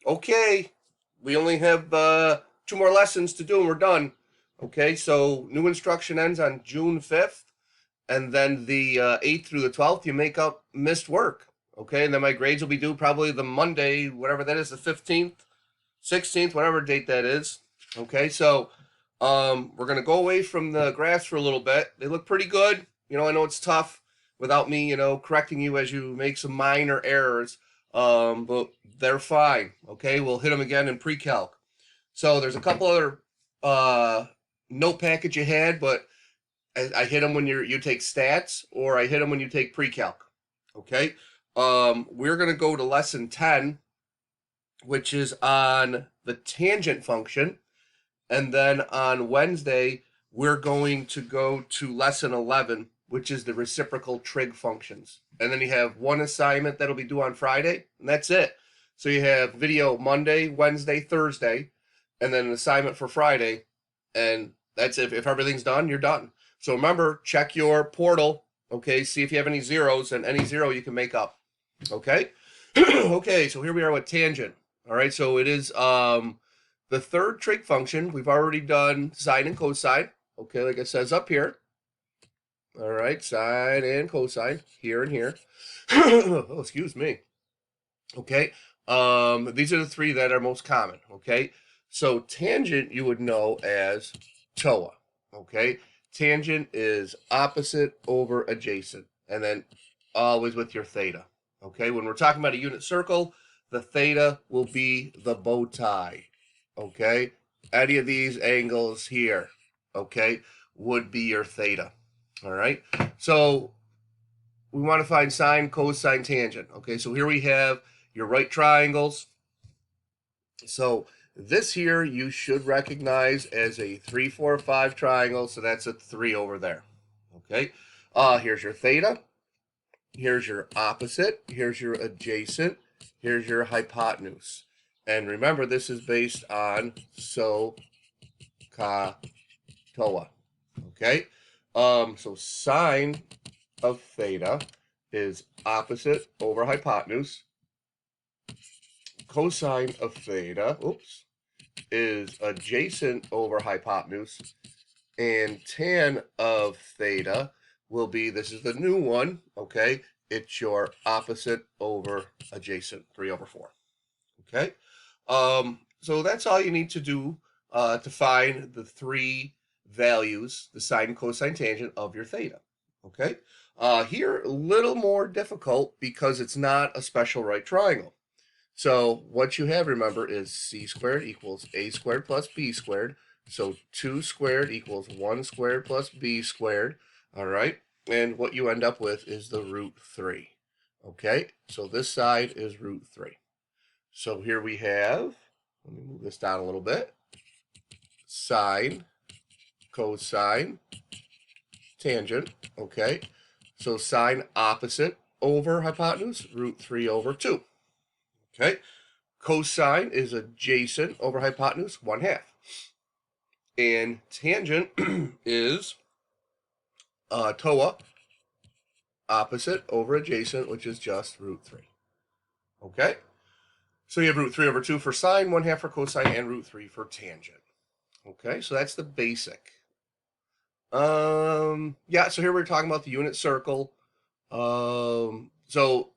Okay, we only have 2 more lessons to do and we're done. Okay, so new instruction ends on June 5th, and then the 8th through the 12th, you make up missed work. Okay, and then my grades will be due probably the Monday, whatever that is, the 15th, 16th, whatever date that is. Okay, so we're going to go away from the graphs for a little bit. They look pretty good. I know it's tough without me, correcting you as you make some minor errors, but they're fine. Okay, we'll hit them again in pre-calc. So there's a couple other note package you had, but I hit them when you take stats, or I hit them when you take pre-calc. Okay, we're going to go to lesson 10, which is on the tangent function. And then on Wednesday, we're going to go to lesson 11, which is the reciprocal trig functions. And then you have one assignment that'll be due on Friday, and that's it. So you have video Monday, Wednesday, Thursday, and then an assignment for Friday. And that's it. If everything's done, you're done. So remember, check your portal, okay? See if you have any zeros, and any zero you can make up, okay? Okay, so here we are with tangent. All right, so it is the third trig function. We've already done sine and cosine, okay, like it says up here. All right, sine and cosine, here and here. Oh, excuse me. Okay, these are the three that are most common, okay? So tangent you would know as TOA, okay? Tangent is opposite over adjacent, and then always with your theta, okay? When we're talking about a unit circle, the theta will be the bow tie, okay? Any of these angles here, okay, would be your theta, all right? So we want to find sine, cosine, tangent, okay? So here we have your right triangles. So this here you should recognize as a 3, 4, 5 triangle, so that's a 3 over there, okay? Here's your theta, here's your opposite, here's your adjacent, here's your hypotenuse. And remember, this is based on SOHCAHTOA, okay? So sine of theta is opposite over hypotenuse. Cosine of theta, is adjacent over hypotenuse. And tan of theta will be, this is the new one, okay? It's your opposite over adjacent, 3 over 4, okay? So that's all you need to do to find the three values, the sine, cosine, tangent of your theta, okay? Here, a little more difficult because it's not a special right triangle. So what you have, remember, is c squared equals a squared plus b squared. So 2 squared equals 1 squared plus b squared, all right? And what you end up with is the root 3, okay? So this side is root 3. So here we have, let me move this down a little bit, sine, cosine, tangent, okay? So sine opposite over hypotenuse, root 3 over 2, okay? Cosine is adjacent over hypotenuse, 1/2. And tangent is TOA, opposite over adjacent, which is just root 3, okay? So you have root 3 over 2 for sine, 1/2 for cosine, and root 3 for tangent. Okay, so that's the basic. Yeah, so here we're talking about the unit circle. So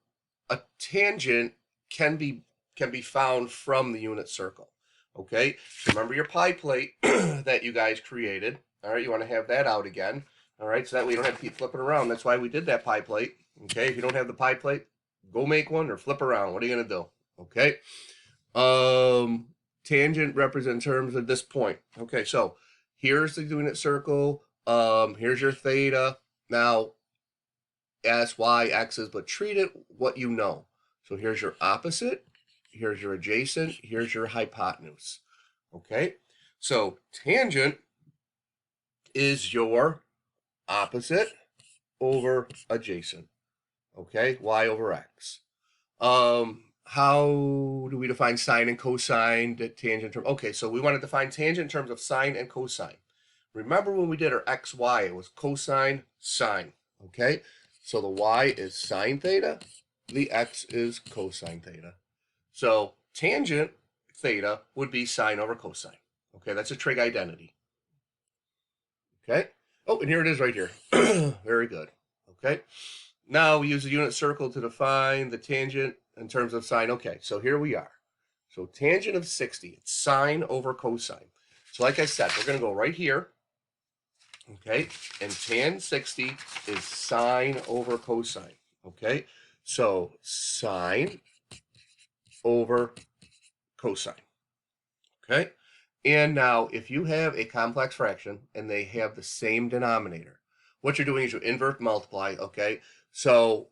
a tangent can be found from the unit circle. Okay, so remember your pie plate that you guys created. All right, you want to have that out again. All right, so that way you don't have to keep flipping around. That's why we did that pie plate. Okay, if you don't have the pie plate, go make one or flip around. What are you gonna do? Okay. Tangent represents terms of this point. Okay, so here's the unit circle. Here's your theta. Now, S, Y, X's, but treat it what you know. So here's your opposite, here's your adjacent, here's your hypotenuse. Okay, so tangent is your opposite over adjacent. Okay, Y over X. How do we define sine and cosine, tangent term? Okay, so we want to define tangent in terms of sine and cosine. Remember when we did our XY, it was cosine, sine, okay? So the Y is sine theta, the X is cosine theta. So tangent theta would be sine over cosine. Okay, that's a trig identity. Okay. Oh, and here it is right here. Very good. Okay. Now we use a unit circle to define the tangent in terms of sine. Okay, so here we are. So tangent of 60, it's sine over cosine. So like I said, we're going to go right here. Okay, and tan 60 is sine over cosine. Okay, so sine over cosine. Okay, and now if you have a complex fraction and they have the same denominator, what you're doing is you invert multiply. Okay, so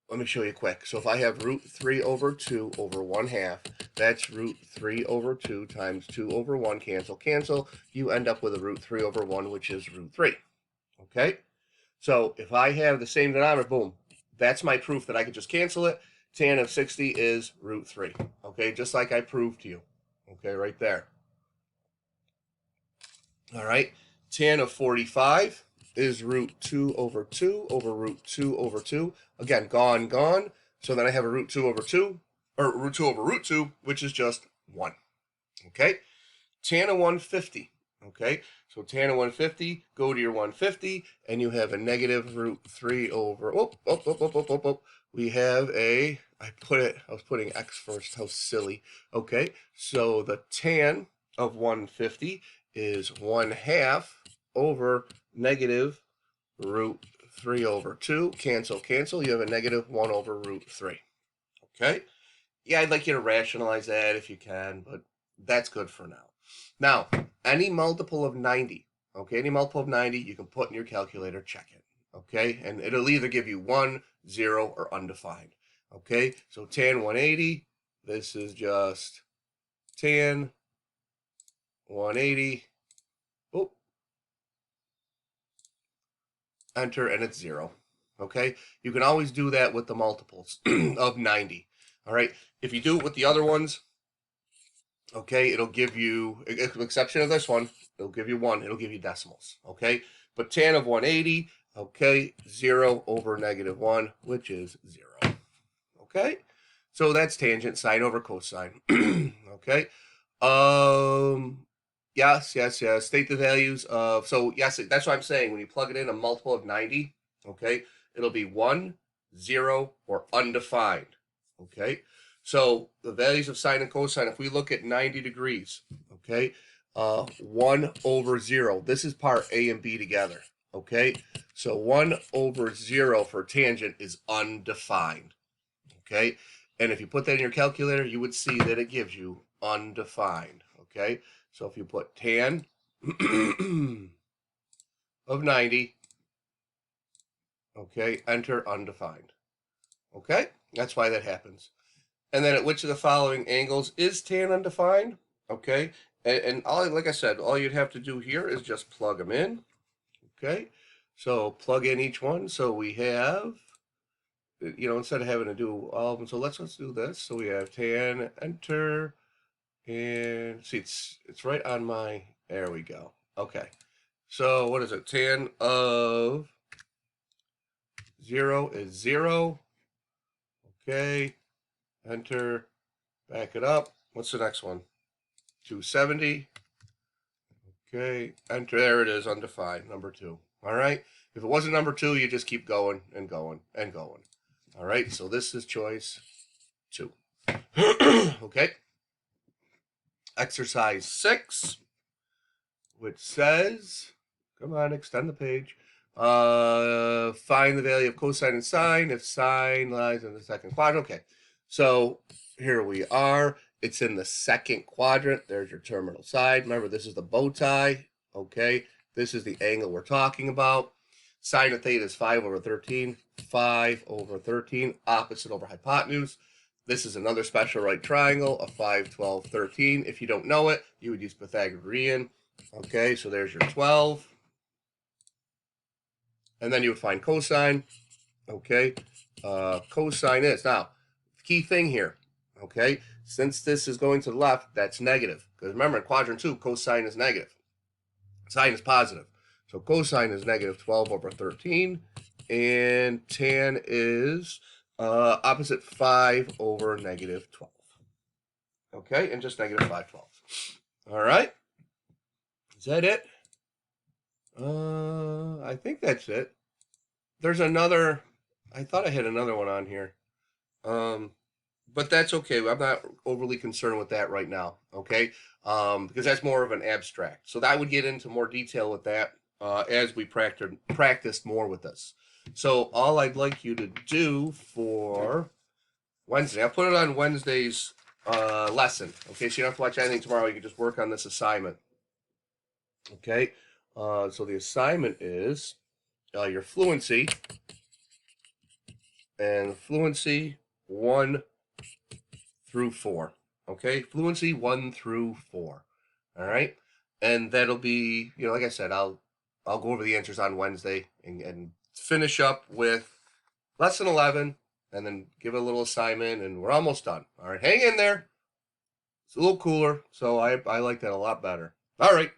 let me show you quick. So if I have root 3 over 2 over 1/2, that's root 3 over 2 times 2 over 1, cancel, cancel. You end up with a root 3 over 1, which is root 3. Okay? So if I have the same denominator, boom, that's my proof that I could just cancel it. Tan of 60 is root 3. Okay? Just like I proved to you. Okay, right there. All right? Tan of 45 is root 2 over 2 over root 2 over 2. Again, gone, gone. So then I have a root 2 over 2, or root 2 over root 2, which is just 1. Okay? Tan of 150. Okay? So tan of 150, go to your 150, and you have a negative root 3 over, we have a, I was putting x first, how silly. Okay? So the tan of 150 is 1/2 over negative root 3 over 2. Cancel, cancel. You have a negative 1 over root 3. Okay? Yeah, I'd like you to rationalize that if you can, but that's good for now. Now, any multiple of 90, okay, any multiple of 90, you can put in your calculator, check it, okay? And it'll either give you 1, 0, or undefined, okay? So tan 180, this is just tan 180. Oh, enter, and it's 0. Okay, you can always do that with the multiples of 90. All right, if you do it with the other ones, okay, it'll give you, with the exception of this one, it'll give you 1, it'll give you decimals. Okay, but tan of 180, okay, 0 over negative 1, which is 0. Okay, so that's tangent, sine over cosine. Okay, yes, yes, yes. State the values of, so yes, that's what I'm saying. When you plug it in a multiple of 90, okay, it'll be 1, 0, or undefined. Okay, so the values of sine and cosine, if we look at 90 degrees, okay, 1 over 0. This is part A and B together. Okay, so 1 over 0 for tangent is undefined. Okay, and if you put that in your calculator, you would see that it gives you undefined. Okay, so if you put tan of 90, okay, enter undefined. Okay, that's why that happens. And then at which of the following angles is tan undefined? Okay, and all, like I said, all you'd have to do here is just plug them in. Okay, so plug in each one. So we have, you know, instead of having to do all of them, so let's do this. So we have tan, enter, and see, it's right on my, there we go. Okay, so what is it? Tan of 0 is 0. Okay, enter, back it up. What's the next one? 270. Okay, enter, there it is, undefined, number 2. All right, if it wasn't number 2, you just keep going and going and going. All right, so this is choice 2. Okay, exercise 6, which says, come on, extend the page. Find the value of cosine and sine if sine lies in the second quadrant. Okay, so here we are. It's in the second quadrant. There's your terminal side. Remember, this is the bow tie. Okay, this is the angle we're talking about. Sine of theta is 5 over 13. 5 over 13, opposite over hypotenuse. This is another special right triangle of 5, 12, 13. If you don't know it, you would use Pythagorean. Okay, so there's your 12. And then you would find cosine. Okay, cosine is, now, key thing here, okay, since this is going to the left, that's negative. Because remember, in quadrant 2, cosine is negative. Sine is positive. So cosine is negative 12 over 13. And tan is opposite 5 over negative 12. Okay, and just negative 5/12. All right. Is that it? I think that's it. There's another. I thought I had another one on here. But that's okay. I'm not overly concerned with that right now. Okay, because that's more of an abstract. So that would get into more detail with that as we practiced more with this. So all I'd like you to do for Wednesday, I'll put it on Wednesday's lesson. Okay, so you don't have to watch anything tomorrow. You can just work on this assignment. Okay, so the assignment is your fluency and fluency 1 through 4. Okay, fluency 1 through 4. All right, and that'll be, like I said, I'll go over the answers on Wednesday and finish up with lesson 11, and then give it a little assignment, and we're almost done. All right, hang in there. It's a little cooler, so I like that a lot better. All right.